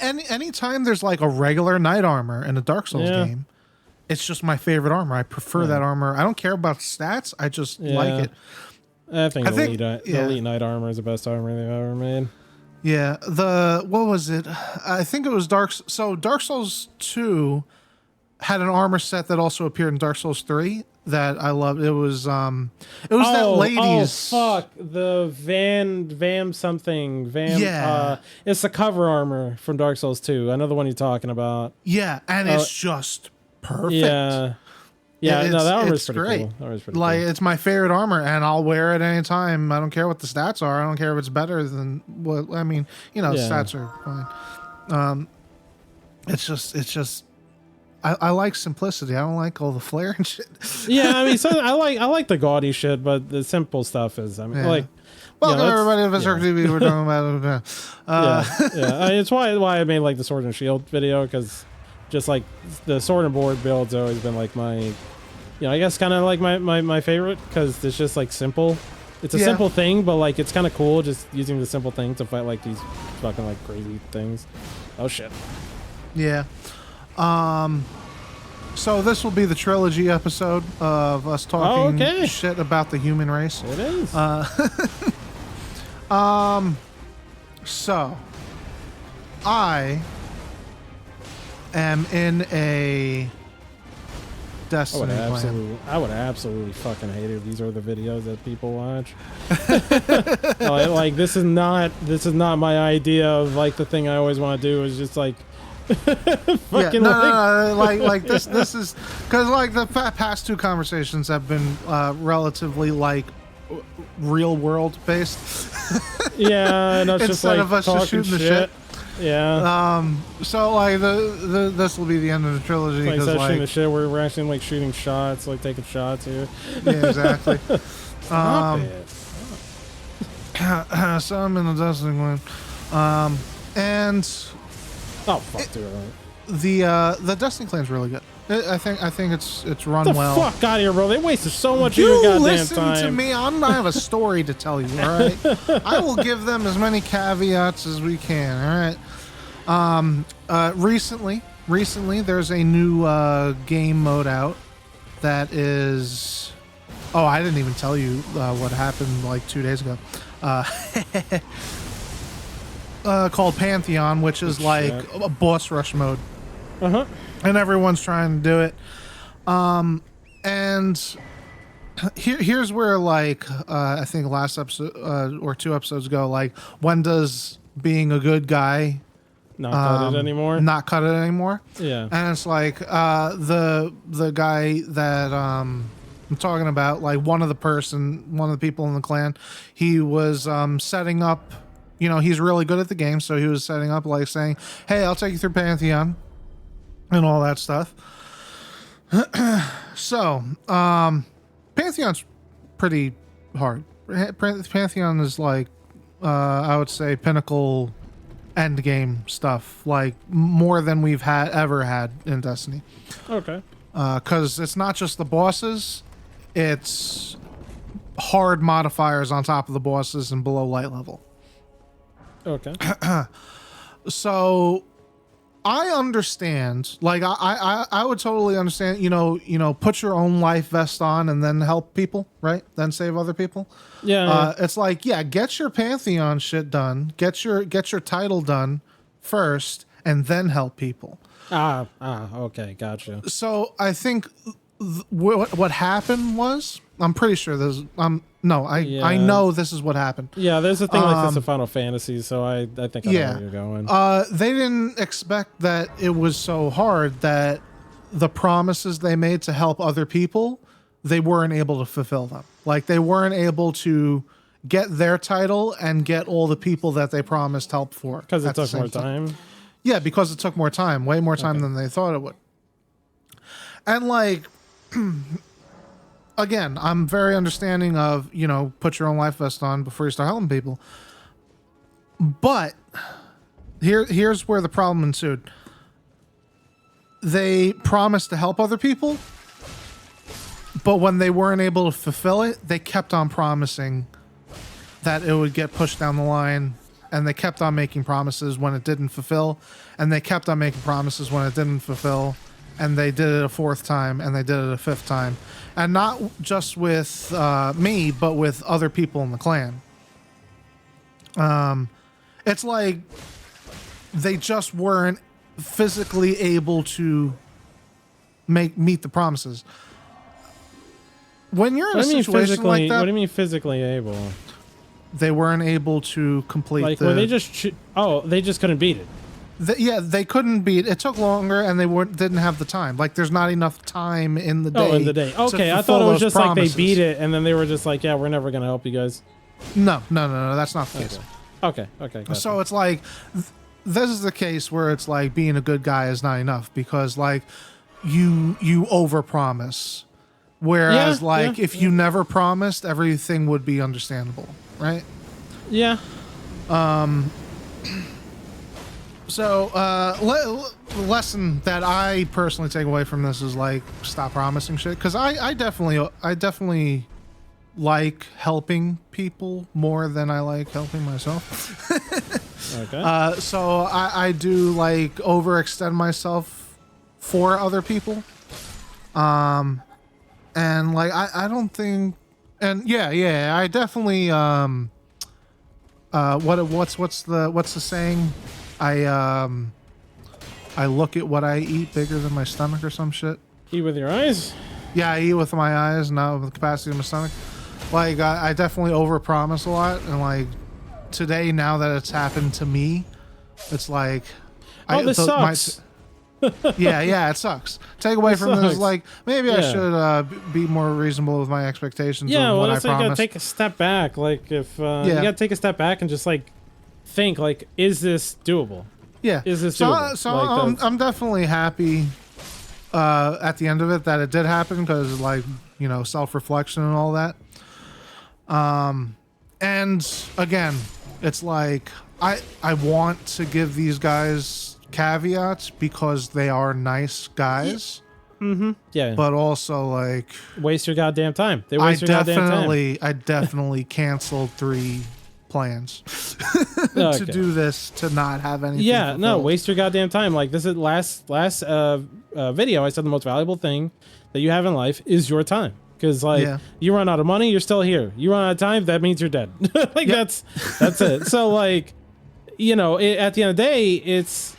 Anytime there's like a regular knight armor in a Dark Souls game, it's just my favorite armor. I prefer that armor. I don't care about stats. I just like it. I think the Elite Knight armor is the best armor they've ever made. Yeah, what was it? I think it was Dark Souls 2 had an armor set that also appeared in Dark Souls 3 that I loved. It was that lady's. Oh fuck, the Vam something. Yeah. It's the cover armor from Dark Souls 2. I know the one you're talking about. Yeah, and it's just perfect. Yeah. Yeah, no, that armor's pretty great. cool. That armor's pretty like cool. It's my favorite armor, and I'll wear it anytime. I don't care what the stats are. I don't care if it's better than what. I mean, stats are fine. It's just. I like simplicity. I don't like all the flair and shit. Yeah, I mean, so I like the gaudy shit, but the simple stuff is, welcome everybody to Berserk TV. We're talking about it's why I made like the Sword and Shield video, because just like the sword and board build's always been like my, I guess kind of like my favorite, because it's just like simple. It's a simple thing, but like it's kind of cool just using the simple thing to fight like these fucking like crazy things. Oh shit. Yeah. So this will be the trilogy episode of us talking shit about the human race. It is. So I am in a Destiny plan. I would absolutely fucking hate it if these are the videos that people watch. like this is not my idea of like the thing I always want to do is just like fucking like this is because like the past two conversations have been relatively like real world based. Yeah, and it's just like of us just shooting the shit. Yeah. So like this will be the end of the trilogy. Like shooting the shit, we're actually like shooting shots, like taking shots here. Yeah, exactly. Stop it. So I'm in the Destiny one, and. Oh fuck, dude! The Destiny clan's really good. I think it's run well. Fuck out of here, bro! They wasted so much of your goddamn listen time. to me. I have a story to tell you. All right, I will give them as many caveats as we can. All right. Recently, there's a new game mode out that is. Oh, I didn't even tell you what happened like 2 days ago. Called Pantheon, which is like a boss rush mode. And everyone's trying to do it. And here's where like I think last episode or 2 episodes ago, like when does being a good guy not cut it anymore? Not cut it anymore. Yeah. And it's like the guy that I'm talking about, like one of the people in the clan, he was setting up. He's really good at the game, so he was setting up like saying, hey, I'll take you through Pantheon and all that stuff. So, Pantheon's pretty hard. Pantheon is like, I would say, pinnacle end game stuff, like more than we've ever had in Destiny. Okay. Because it's not just the bosses, it's hard modifiers on top of the bosses and below light level. Okay. So I understand, like I would totally understand, put your own life vest on and then help people, right? Then save other people. Yeah. It's like, get your Pantheon shit done, get your title done first, and then help people. Okay, gotcha. So I think what happened was, I'm pretty sure this. I know this is what happened. Yeah, there's a thing like this in Final Fantasy, so I think I know where you're going. They didn't expect that it was so hard that the promises they made to help other people, they weren't able to fulfill them. Like they weren't able to get their title and get all the people that they promised help for. Because it took more time? Yeah, because it took more time, way more time than they thought it would. And like... Again, I'm very understanding of, put your own life vest on before you start helping people. But here's where the problem ensued. They promised to help other people, but when they weren't able to fulfill it, they kept on promising that it would get pushed down the line and they kept on making promises when it didn't fulfill, and they kept on making promises when it didn't fulfill, and they did it a fourth time, and they did it a fifth time, and not just with me, but with other people in the clan. It's like they just weren't physically able to meet the promises. When you're in a situation like that, what do you mean physically able? They weren't able to complete. Like, were they just? They just couldn't beat it. They couldn't beat. It took longer, and they didn't have the time. Like, there's not enough time in the day. Oh, in the day. Okay, I thought it was just promises. Like they beat it, and then they were just like, "Yeah, we're never gonna help you guys." No, that's not the case. Okay. Gotcha. So it's like, this is the case where it's like being a good guy is not enough, because like you overpromise, whereas if you never promised, everything would be understandable, right? Yeah. So lesson that I personally take away from this is like, stop promising shit, because I definitely like helping people more than I like helping myself. Okay. So I do like overextend myself for other people. And like I don't think, and yeah, I definitely what's the saying? I look at what I eat bigger than my stomach or some shit. Eat with your eyes? Yeah, I eat with my eyes, not with the capacity of my stomach. Like, I definitely overpromise a lot, and like today, now that it's happened to me, it's like, this sucks. Yeah, it sucks. Take away from this, like, maybe I should be more reasonable with my expectations. Yeah, of well, what that's I why you promised. gotta take a step back. Like, if you gotta take a step back and just like think, like, is this doable? Yeah, is this doable? So like, I'm definitely happy at the end of it that it did happen, because like, you know, self-reflection and all that. And again, it's like I want to give these guys caveats because they are nice guys. Mm-hmm. Yeah. But also, like, waste your goddamn time. They waste your goddamn time. I definitely canceled 3 plans to do this, to not have anything. Yeah, fulfilled. no, waste your goddamn time. Like, this is last video, I said the most valuable thing that you have in life is your time. Because like, you run out of money, you're still here. You run out of time, that means you're dead. Like, that's it. So like, you know, at the end of the day, it's,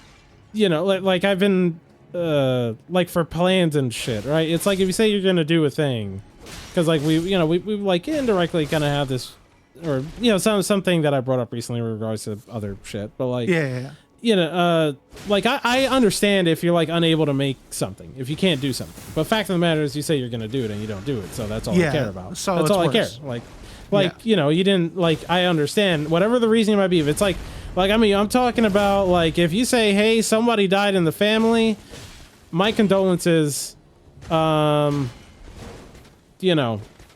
you know, like I've been like, for plans and shit, right? It's like, if you say you're gonna do a thing, because like we like indirectly kind of have this, or, you know, something that I brought up recently in regards to other shit, but like, you know, like I understand if you're like unable to make something, if you can't do something, but fact of the matter is, you say you're gonna do it and you don't do it, so that's all I care about. So that's all worse. I care. Like you know, you didn't, like, I understand whatever the reason might be. If it's like I mean, I'm talking about, like, if you say, hey, somebody died in the family, my condolences, you know,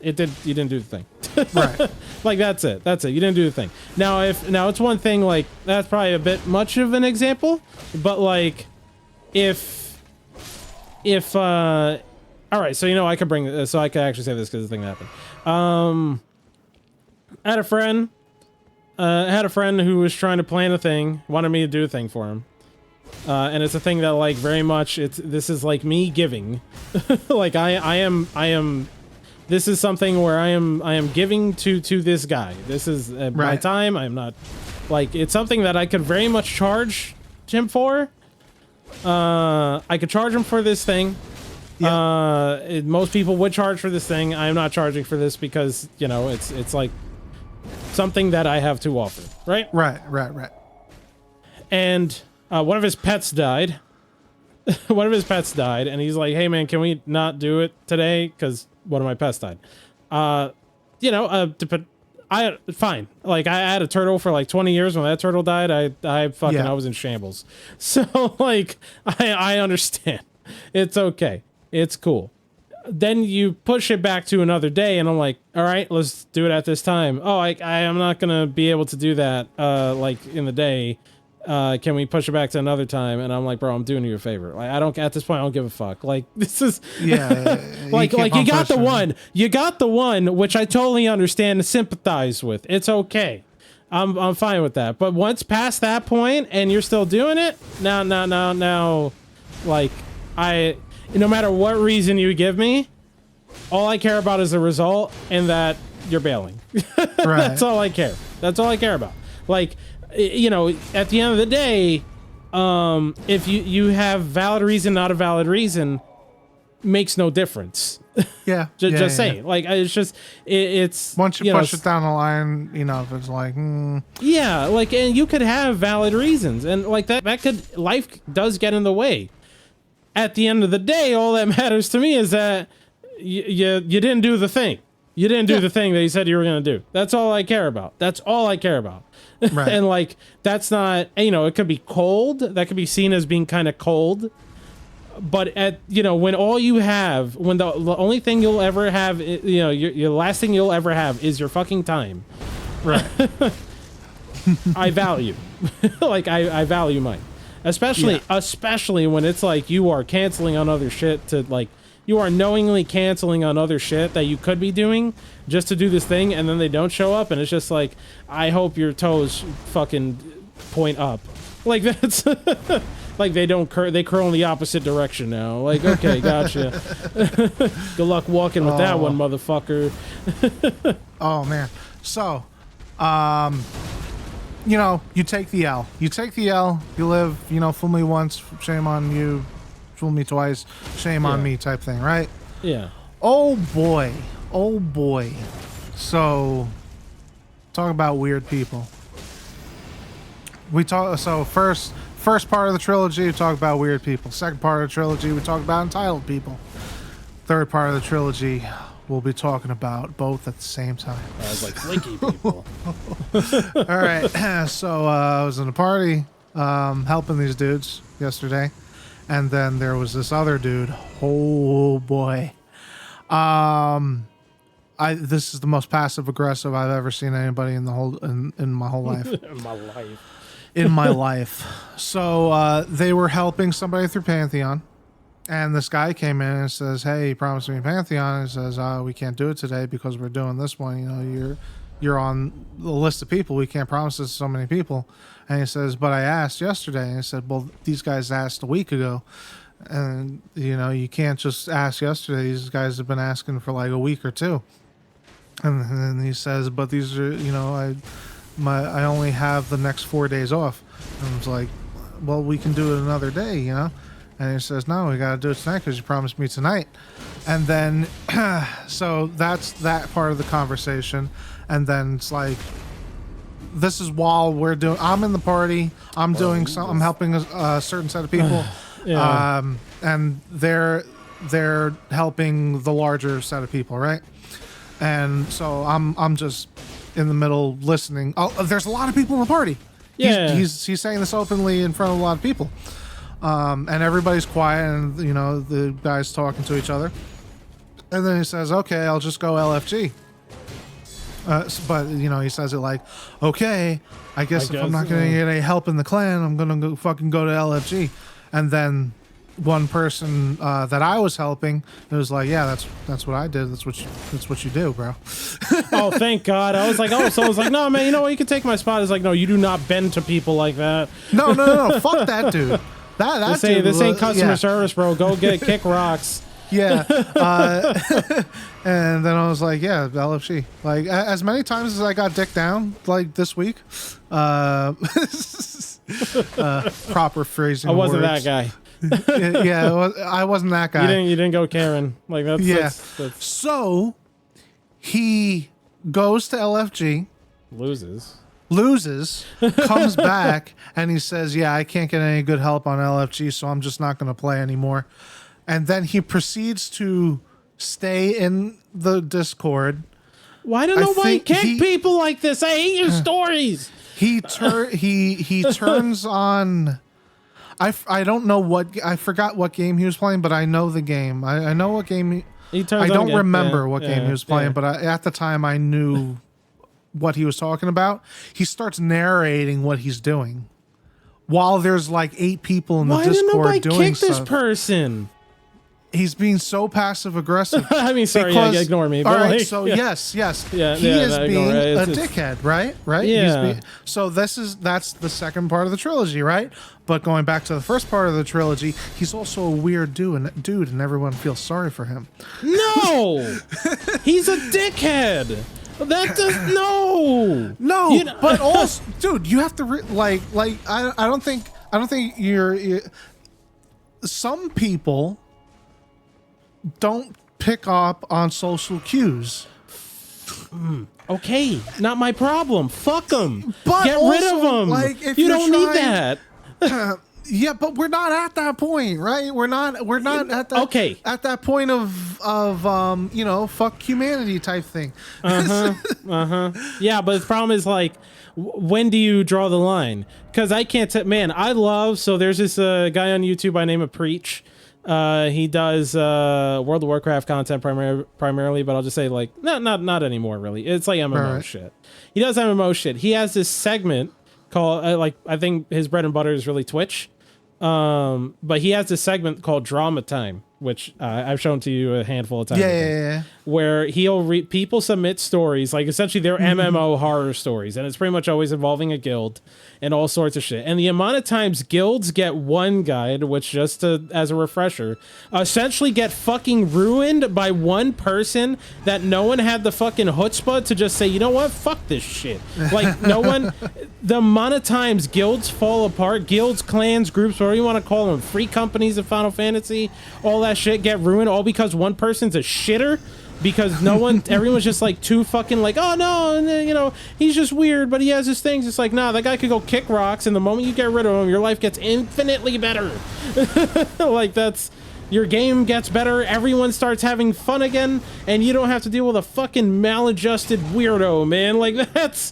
you didn't do the thing. Right. Like, that's it. You didn't do the thing. Now it's one thing, like, that's probably a bit much of an example, but like, if all right, so, you know, I could bring this, so I could actually say this because the thing that happened. I had a friend who was trying to plan a thing, wanted me to do a thing for him. And it's a thing that, like, very much, this is like me giving. Like, I am this is something where I am giving to this guy. This is my time. I'm not, like, it's something that I could very much charge him for. I could charge him for this thing. Most people would charge for this thing. I'm not charging for this because, you know, it's like something that I have to offer, right? Right. And one of his pets died. And he's like, hey man, can we not do it today? Because one of my pets died. You know, fine. Like, I had a turtle for like 20 years. When that turtle died, I was in shambles. So like, I understand. It's okay. It's cool. Then you push it back to another day, and I'm like, all right, let's do it at this time. Oh, I am not gonna be able to do that like in the day. Can we push it back to another time? And I'm like, bro, I'm doing you a favor. Like, at this point, I don't give a fuck. Like, this is like you got the one, which I totally understand and sympathize with. It's okay. I'm fine with that. But once past that point and you're still doing it, now, like no matter what reason you give me, all I care about is the result and that you're bailing. Right. That's all I care. That's all I care about. Like, you know, at the end of the day, if you have valid reason, not a valid reason, makes no difference. Yeah. Just saying. Like, it's just, it's... Once you push it down the line, you know, if it's like... Yeah, like, and you could have valid reasons. And, like, that could... Life does get in the way. At the end of the day, all that matters to me is that you didn't do the thing. You didn't do the thing that you said you were going to do. That's all I care about. That's all I care about. Right. And, like, that's not... You know, it could be cold. That could be seen as being kind of cold. But when all you have, when the only thing you'll ever have, you know, your last thing you'll ever have is your fucking time. Right. I value, like I value mine, especially when it's like you are canceling on other shit to like, you are knowingly canceling on other shit that you could be doing just to do this thing, and then they don't show up, and it's just like, I hope your toes fucking point up. Like that's like they curl in the opposite direction now. Like, okay, gotcha. Good luck walking with that one, motherfucker. Oh man. So, you know, you take the L. You take the L. You live, you know, fool me once, shame on you. Fool me twice, shame on me type thing, right? Yeah. Oh boy. Oh boy. So, talk about weird people. First part of the trilogy, we talk about weird people. Second part of the trilogy, we talk about entitled people. Third part of the trilogy, we'll be talking about both at the same time. I was like, flaky people. All right. So I was in a party helping these dudes yesterday. And then there was this other dude. Oh, boy. This is the most passive aggressive I've ever seen anybody in my whole life. In my life. So they were helping somebody through Pantheon, and this guy came in and says, "Hey, he promised me Pantheon." And he says, "We can't do it today because we're doing this one. You know, you're on the list of people. We can't promise this to so many people." And he says, "But I asked yesterday." And he said, "Well, these guys asked a week ago, and you know, you can't just ask yesterday. These guys have been asking for like a week or two." And then he says, "But these are, you know, I only have the next 4 days off." And I was like, "Well, we can do it another day, you know?" And he says, "No, we got to do it tonight because you promised me tonight." And then, so that's that part of the conversation. And then it's like, this is while I'm in the party, I'm helping a certain set of people. Yeah. And they're helping the larger set of people, right? And so I'm just in the middle listening. Oh, there's a lot of people in the party. Yeah. He's saying this openly in front of a lot of people. And everybody's quiet, and you know, the guys talking to each other. And then he says, "Okay, I'll just go LFG." But you know, he says it like, "Okay, I guess if I'm not going to get any help in the clan, I'm going to fucking go to LFG." And then one person that I was helping, it was like, "Yeah, that's what I did. That's what you do, bro." Oh, thank God. I was like, oh, someone's like, "No, man, you know what? You can take my spot." It's like, "No, you do not bend to people like that." No. Fuck that dude. This ain't customer service, bro. Go kick rocks. Yeah. And then I was like, yeah, LFG. Like, as many times as I got dick down, like this week, proper phrasing. I wasn't words. that guy. I wasn't that guy. You didn't go Karen. Like that's yeah. That's So he goes to LFG, loses, comes back, and he says, "Yeah, I can't get any good help on LFG, so I'm just not going to play anymore." And then he proceeds to stay in the Discord. Why do nobody kick people like this? I hate your stories. He turns on. I don't know I forgot what game he was playing, but I know the game. I know what game he turns. I don't remember what game he was playing, but at the time I knew what he was talking about. He starts narrating what he's doing while there's like 8 people in the Discord doing stuff. Why did nobody kick this person? He's being so passive aggressive. I mean, sorry, yeah, ignore me. All But right, like, so yeah. yes, Yeah, he yeah, is no, being ignore it. a It's dickhead, right? Right? Yeah. So that's the second part of the trilogy, right? But going back to the first part of the trilogy, he's also a weird dude, and everyone feels sorry for him. No, he's a dickhead. That does no. But also, dude, you have to I don't think you're some people don't pick up on social cues. Okay, not my problem. Fuck them. But Get rid of them. like, if you you're don't need that. Yeah, but we're not at that point, right? We're not at that at that point of fuck humanity type thing. Yeah, but the problem is like, when do you draw the line? Because I can't. So there's this guy on YouTube by the name of Preach. He does World of Warcraft content primarily, but I'll just say like not anymore really. It's like MMO shit. He does MMO shit. He has this segment called I think his bread and butter is really Twitch. But he has this segment called Drama Time, which I've shown to you a handful of times. Yeah. Where he'll people submit stories, like essentially they're MMO horror stories, and it's pretty much always involving a guild and all sorts of shit. And the amount of times guilds get one guide, which just as a refresher, essentially get fucking ruined by one person that no one had the fucking chutzpah to just say, you know what, fuck this shit. Like no one, the amount of times guilds fall apart, guilds, clans, groups, whatever you want to call them, free companies of Final Fantasy, all that shit get ruined all because one person's a shitter. Because everyone's just like too fucking like, oh no, he's just weird, but he has his things. It's like, nah, that guy could go kick rocks, and the moment you get rid of him, your life gets infinitely better. Like your game gets better, everyone starts having fun again, and you don't have to deal with a fucking maladjusted weirdo, man. Like that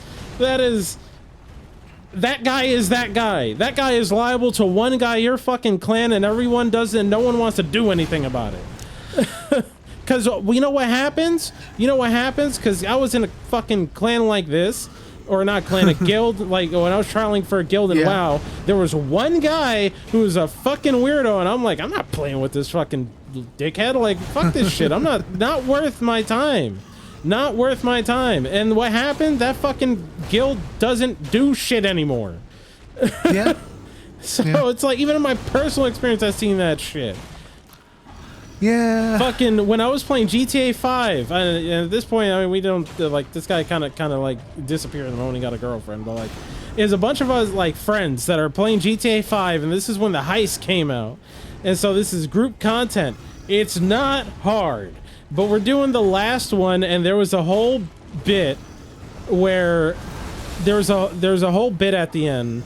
guy is that guy. That guy is liable to one guy, your fucking clan, and everyone does it, and no one wants to do anything about it. Because you know what happens? Because I was in a fucking clan like this, or not clan, a guild, like when I was trialing for a guild in WoW, there was one guy who was a fucking weirdo, and I'm like, I'm not playing with this fucking dickhead. Like, fuck this shit. I'm not worth my time. Not worth my time. And what happened? That fucking guild doesn't do shit anymore. Yeah. So it's like, even in my personal experience, I've seen that shit. Yeah. Fucking when I was playing GTA 5, at this point, I mean, we don't like this guy kind of like disappeared the moment he got a girlfriend, but like, there's a bunch of us like friends that are playing GTA 5, and this is when the heist came out, and so this is group content. It's not hard, but we're doing the last one, and there was a whole bit where there's a whole bit at the end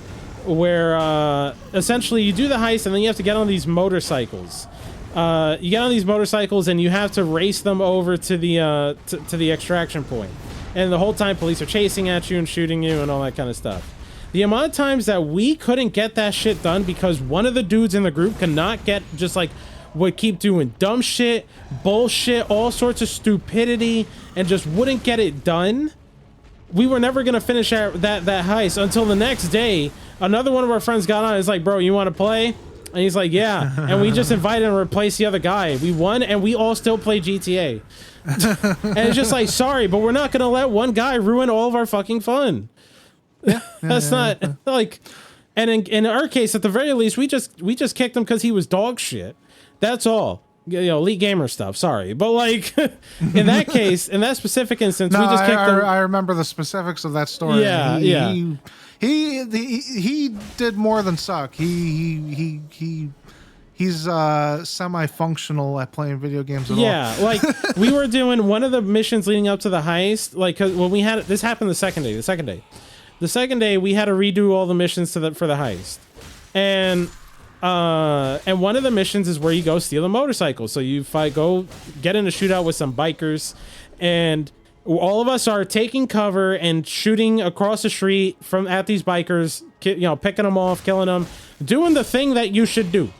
where essentially you do the heist, and then you have to get on these motorcycles. You get on these motorcycles and you have to race them over to the to the extraction point. And the whole time police are chasing at you and shooting you and all that kind of stuff. The amount of times that we couldn't get that shit done because one of the dudes in the group could not get, just like would keep doing dumb shit, bullshit, all sorts of stupidity, and just wouldn't get it done. We were never gonna finish that heist until the next day. Another one of our friends got on. He's like, bro, you want to play? And he's like, yeah. And we just invited him to replace the other guy. We won, and we all still play GTA. And it's just like, sorry, but we're not going to let one guy ruin all of our fucking fun. That's not, like... And in our case, at the very least, we just kicked him because he was dog shit. That's all. Elite gamer stuff, sorry. But, like, in that case, in that specific instance, we just kicked him... I remember the specifics of that story. Yeah, He did more than suck. He's semi-functional at playing video games at all. Yeah, like we were doing one of the missions leading up to the heist. Like, cause when we had this happened the second day, we had to redo all the missions for the heist, and one of the missions is where you go steal a motorcycle. So you go get in a shootout with some bikers, and all of us are taking cover and shooting across the street at these bikers, picking them off, killing them, doing the thing that you should do.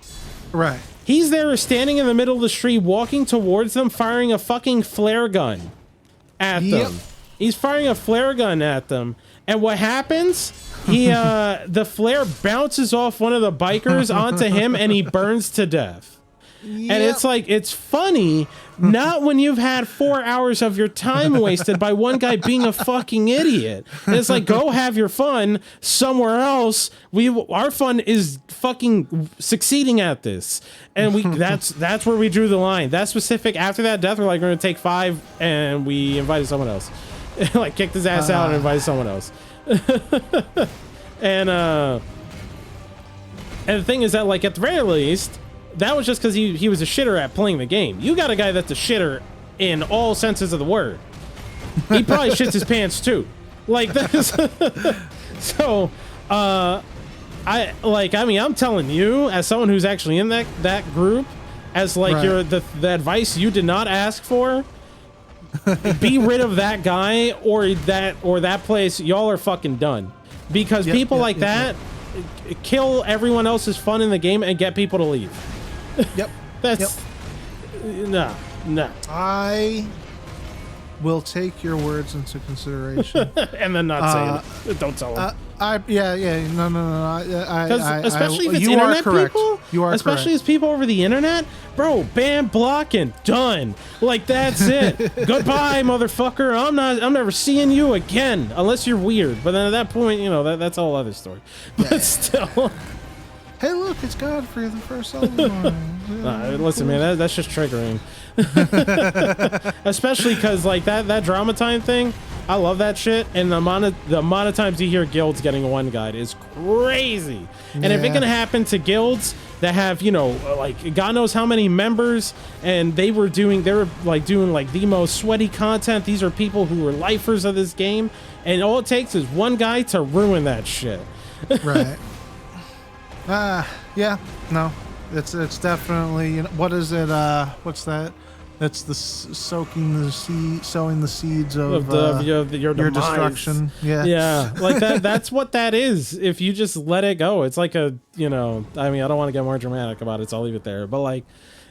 Right. He's there standing in the middle of the street, walking towards them, firing a fucking flare gun at them. He's firing a flare gun at them. And what happens? The flare bounces off one of the bikers onto him, and he burns to death. And it's like, it's funny, not when you've had 4 hours of your time wasted by one guy being a fucking idiot. And it's like, go have your fun somewhere else. Our fun is fucking succeeding at this. And that's where we drew the line. That specific, after that death, we're like, we're gonna take 5, and we invited someone else. Like, kicked his ass out and invited someone else. And the thing is that, like, at the very least, that was just because he was a shitter at playing the game. You got a guy that's a shitter in all senses of the word. He probably shits his pants too. Like, that's so I'm telling you, as someone who's actually in that group, as like the advice you did not ask for, be rid of that guy or that place. Y'all are fucking done. Because people like that kill everyone else's fun in the game and get people to leave. Yep. That's no. I will take your words into consideration and then not say it. Don't tell them. No. Especially if it's you internet are correct. people. You are especially correct. as people over the internet, bro. Ban, blocking, done. Like, that's it. Goodbye, motherfucker. I'm never seeing you again unless you're weird. But then at that point, you know, that's a whole other story. But still. Hey, look, it's Godfrey, the first Elden. Listen, man, that's just triggering. Especially because, like, that drama time thing, I love that shit. And the amount of times you hear guilds getting one guide is crazy. And if it can happen to guilds that have, you know, like, God knows how many members, and they were doing like the most sweaty content. These are people who were lifers of this game, and all it takes is one guy to ruin that shit. Right. Yeah, no, it's definitely, you know, what is it? What's that? That's the sowing the seeds of your destruction. Yeah, like that. That's what that is. If you just let it go, it's like I mean, I don't want to get more dramatic about it, so I'll leave it there. But like,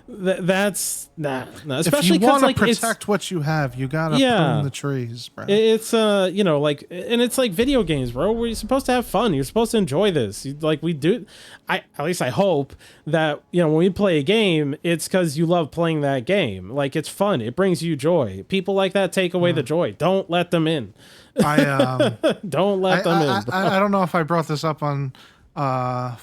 that's nah. Especially if you want to like, protect what you have, you gotta prune the trees, bro. It's like, and it's like video games, bro. We're supposed to have fun. You're supposed to enjoy this. Like we do. At least I hope that, you know, when we play a game, it's because you love playing that game. Like, it's fun. It brings you joy. People like that take away the joy. Don't let them in. Don't let them in. Bro. I don't know if I brought this up on the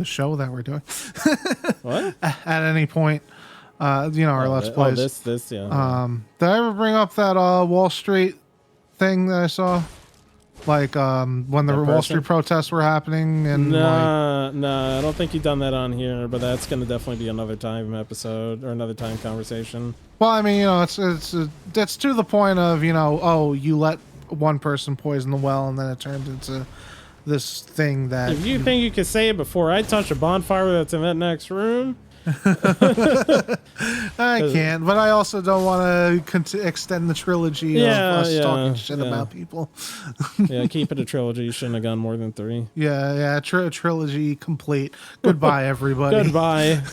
show that we're doing. What? At any point, our Let's Plays. Did I ever bring up that Wall Street thing that I saw? Like, when the Wall Street protests were happening? And nah, I don't think you've done that on here, but that's going to definitely be another time episode or another time conversation. Well, I mean, it's to the point of, you let one person poison the well, and then it turned into this thing that... If you think you can say it before I touch a bonfire that's in that next room... I can't, but I also don't want to extend the trilogy of us talking shit about people. Yeah, keep it a trilogy. You shouldn't have gone more than 3. Yeah, trilogy complete. Goodbye, everybody. Goodbye.